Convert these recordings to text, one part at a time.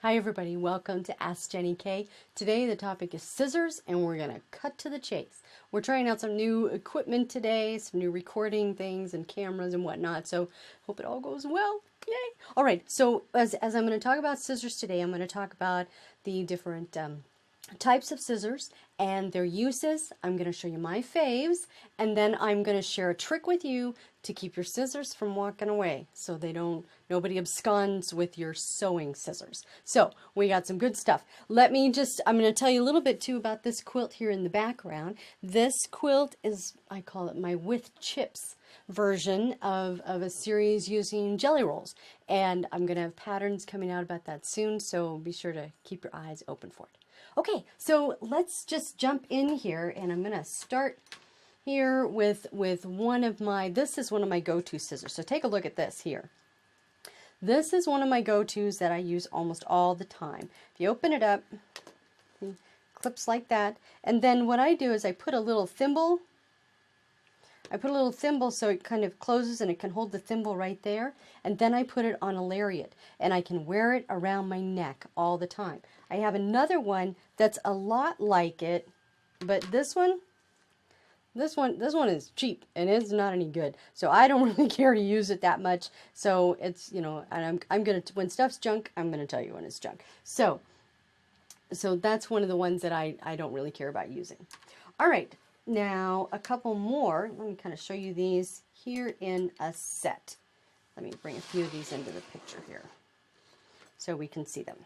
Hi everybody, welcome to Ask Jenny K. Today the topic is scissors and we're going to cut to the chase. We're trying out some new equipment today, some new recording things and cameras and whatnot, so hope it all goes well. Yay! Alright, so as I'm going to talk about scissors today, I'm going to talk about the different types of scissors and their uses. I'm going to show you my faves, and then I'm going to share a trick with you to keep your scissors from walking away so nobody absconds with your sewing scissors. So we got some good stuff. I'm going to tell you a little bit too about this quilt here in the background. This quilt is, I call it my with chips version of a series using jelly rolls, and I'm going to have patterns coming out about that soon, so be sure to keep your eyes open for it. Okay, so let's just jump in here, and I'm going to start here with this is one of my go-to scissors. So take a look at this here. This is one of my go-tos that I use almost all the time. If you open it up, it clips like that, and then what I do is I put a little thimble. So it kind of closes and it can hold the thimble right there, and then I put it on a lariat and I can wear it around my neck all the time. I have another one that's a lot like it, but this one is cheap and it's not any good, so I don't really care to use it that much. So it's, and I'm gonna, when stuff's junk, I'm gonna tell you when it's junk. So that's one of the ones that I don't really care about using. All right. Now, a couple more. Let me kind of show you these here in a set. Let me bring a few of these into the picture here so we can see them.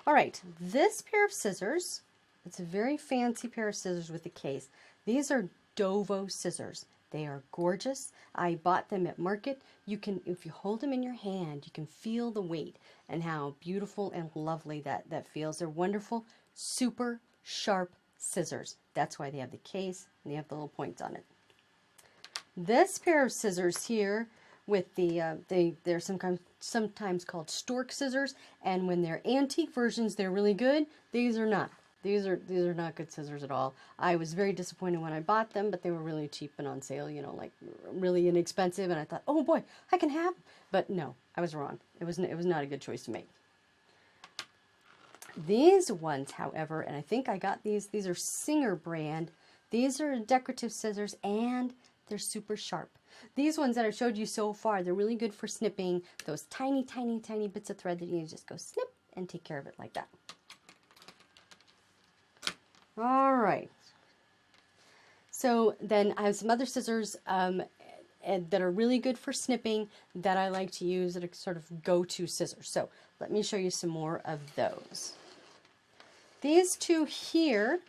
All right, this pair of scissors, it's a very fancy pair of scissors with a case. These are Dovo scissors. They are gorgeous. I bought them at Market. You can, if you hold them in your hand, you can feel the weight and how beautiful and lovely that feels. They're wonderful, super sharp scissors. That's why they have the case and they have the little points on it. This pair of scissors here with they're sometimes called stork scissors, and when they're antique versions they're really good. These are not. These are not good scissors at all. I was very disappointed when I bought them, but they were really cheap and on sale, like really inexpensive, and I thought, oh boy, I can have them. But no, I was wrong. It was not a good choice to make. These ones, however, and I think I got these are Singer brand. These are decorative scissors and they're super sharp. These ones that I've showed you so far, they're really good for snipping those tiny, tiny, tiny bits of thread that you just go snip and take care of it like that. All right. So then I have some other scissors that are really good for snipping that I like to use that are sort of go-to scissors. So let me show you some more of those. These two here,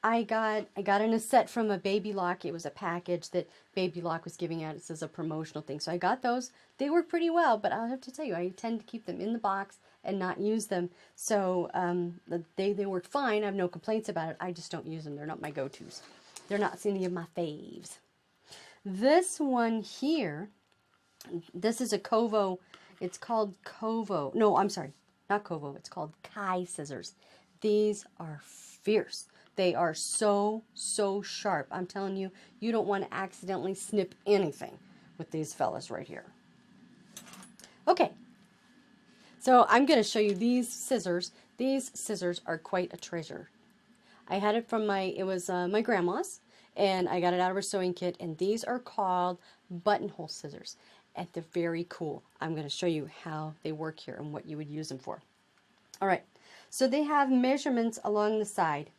I got in a set from a Baby Lock. It was a package that Baby Lock was giving out. It says a promotional thing. So I got those. They work pretty well, but I'll have to tell you, I tend to keep them in the box and not use them. So they work fine. I have no complaints about it. I just don't use them. They're not my go-tos. They're not any of my faves. This one here, this is a Kovo. It's called Kovo. No, I'm sorry, not Kovo. It's called Kai scissors. These are fierce. They are so sharp. I'm telling you, you don't want to accidentally snip anything with these fellas right here. Okay, so I'm going to show you these scissors. These scissors are quite a treasure. I had it from my grandma's, and I got it out of her sewing kit, and these are called buttonhole scissors, and they're very cool. I'm going to show you how they work here and what you would use them for. All right, so they have measurements along the side,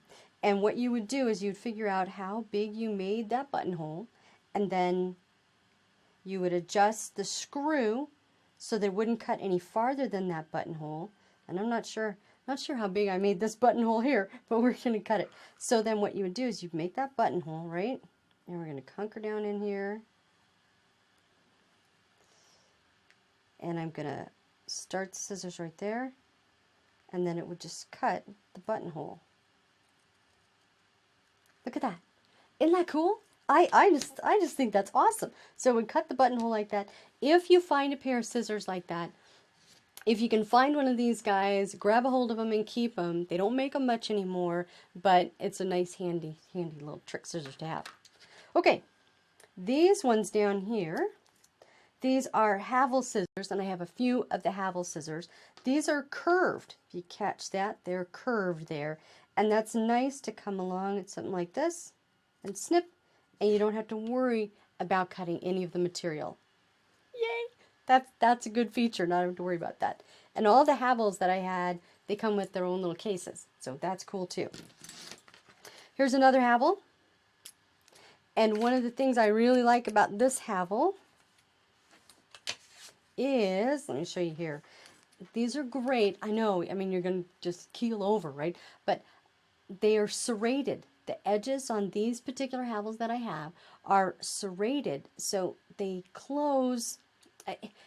and what you would do is you'd figure out how big you made that buttonhole, and then you would adjust the screw so that it wouldn't cut any farther than that buttonhole. And I'm not sure how big I made this buttonhole here, but we're going to cut it. So then what you would do is you'd make that buttonhole, right? And we're going to conquer down in here. And I'm going to start the scissors right there. And then it would just cut the buttonhole. Look at that. Isn't that cool? I just think that's awesome. So we cut the buttonhole like that. If you find a pair of scissors like that, if you can find one of these guys, grab a hold of them and keep them. They don't make them much anymore, but it's a nice handy little trick scissors to have. Okay, these ones down here, These are Havel scissors, and I have a few of the Havel scissors. These are curved. If you catch that, they're curved there. And that's nice to come along at something like this and snip, and you don't have to worry about cutting any of the material. Yay! That's a good feature, not having to worry about that. And all the Havels that I had, they come with their own little cases, so that's cool too. Here's another Havel. And one of the things I really like about this Havel is, let me show you here. These are great. I know, I mean, you're going to just keel over, right? But they are serrated. The edges on these particular Havels that I have are serrated, so they close.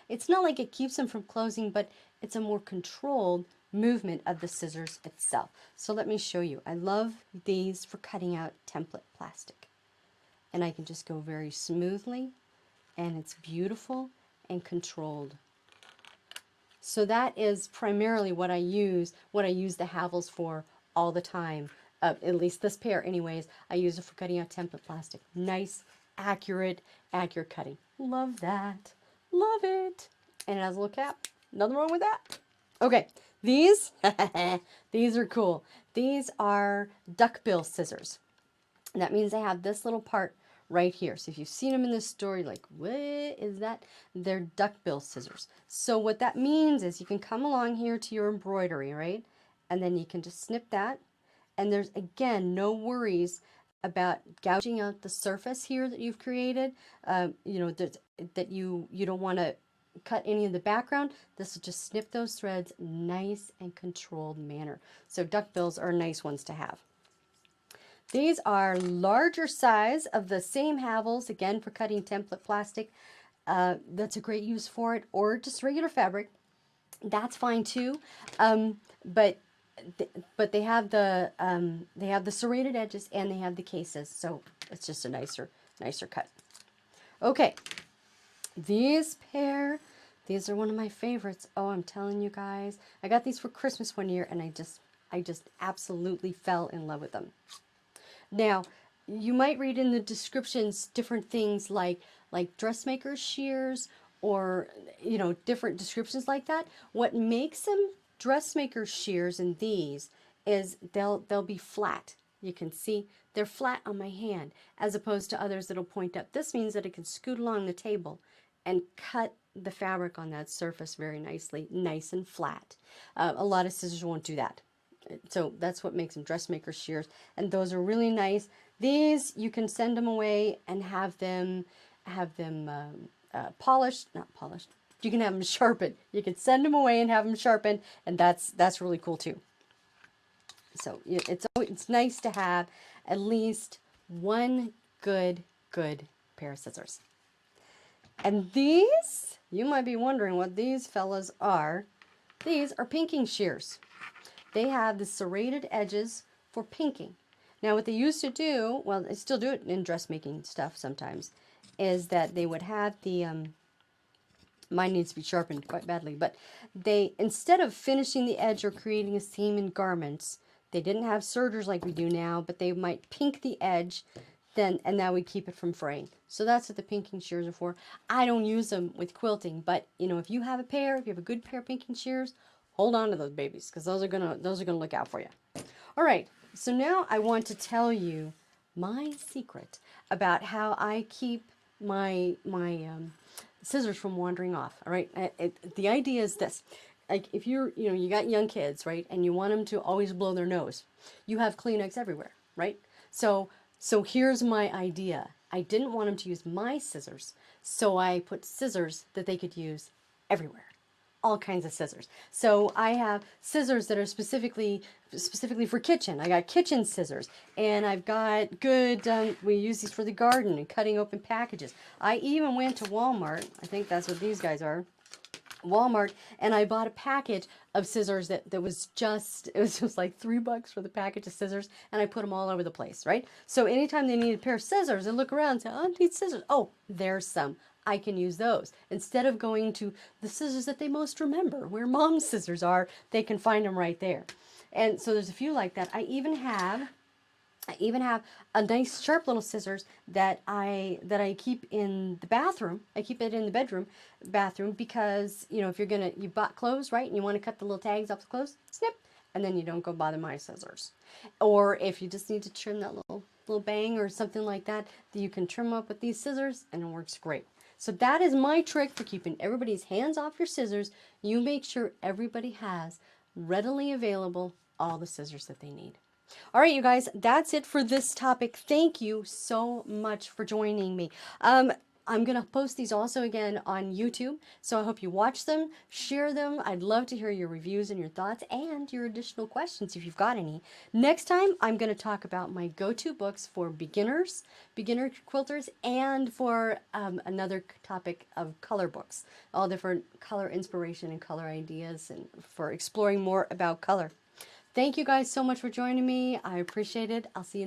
It's not like it keeps them from closing, but it's a more controlled movement of the scissors itself. So let me show you. I love these for cutting out template plastic. And I can just go very smoothly, and it's beautiful and controlled. So that is primarily what I use the Havels for all the time. At least this pair anyways, I use it for cutting out template plastic. Nice, accurate cutting. Love that. Love it. And it has a little cap. Nothing wrong with that. Okay, these, these are cool. These are duckbill scissors. And that means they have this little part right here. So if you've seen them in the store, you're like, what is that? They're duckbill scissors. So what that means is you can come along here to your embroidery, right? And then you can just snip that. And there's, again, no worries about gouging out the surface here that you've created. You know, that you don't want to cut any of the background. This will just snip those threads nice and controlled manner. So duckbills are nice ones to have. These are larger size of the same Havels, again for cutting template plastic. That's a great use for it, or just regular fabric. That's fine too. But they have the serrated edges and they have the cases, so it's just a nicer cut. Okay, these pair, these are one of my favorites. Oh, I'm telling you guys, I got these for Christmas one year, and I just absolutely fell in love with them. Now, you might read in the descriptions different things like dressmaker shears, or you know, different descriptions like that. What makes them dressmaker shears in these is they'll be flat. You can see they're flat on my hand, as opposed to others that'll point up. This means that it can scoot along the table and cut the fabric on that surface very nicely, nice and flat. A lot of scissors won't do that. So that's what makes them dressmaker shears, and those are really nice. These you can send them away and have them polished, not polished. You can have them sharpened. You can send them away and have them sharpened, and that's really cool too. So it's nice to have at least one good pair of scissors. And these, you might be wondering what these fellas are. These are pinking shears. They have the serrated edges for pinking. Now what they used to do, well, they still do it in dressmaking stuff sometimes, is that they would have the, mine needs to be sharpened quite badly, but they, instead of finishing the edge or creating a seam in garments, they didn't have sergers like we do now, but they might pink the edge, and that would keep it from fraying. So that's what the pinking shears are for. I don't use them with quilting, but you know, if you have a good pair of pinking shears, hold on to those babies, because those are gonna look out for you. All right, so now I want to tell you my secret about how I keep my scissors from wandering off. All right, the idea is this: like if you got young kids, right, and you want them to always blow their nose, you have Kleenex everywhere, right? So here's my idea. I didn't want them to use my scissors, so I put scissors that they could use everywhere. All kinds of scissors. So I have scissors that are specifically for kitchen. I got kitchen scissors, and I've got good, we use these for the garden and cutting open packages. I even went to Walmart, I think that's what these guys are, Walmart, and I bought a package of scissors that was just, it was just like $3 for the package of scissors, and I put them all over the place, right? So anytime they need a pair of scissors, they look around and say, oh, I need scissors. Oh, there's some. I can use those. Instead of going to the scissors that they most remember, where mom's scissors are, they can find them right there. And so there's a few like that. I even have I even have a nice sharp little scissors that I keep in the bathroom. I keep it in the bathroom because, you know, if you bought clothes, right, and you want to cut the little tags off the clothes, snip, and then you don't go bother my scissors. Or if you just need to trim that little bang or something like that, you can trim up with these scissors and it works great. So that is my trick for keeping everybody's hands off your scissors. You make sure everybody has readily available all the scissors that they need. All right, you guys, that's it for this topic. Thank you so much for joining me. I'm going to post these also again on YouTube, so I hope you watch them, share them. I'd love to hear your reviews and your thoughts and your additional questions if you've got any. Next time, I'm going to talk about my go-to books for beginner quilters, and for another topic of color books, all different color inspiration and color ideas, and for exploring more about color. Thank you guys so much for joining me. I appreciate it. I'll see you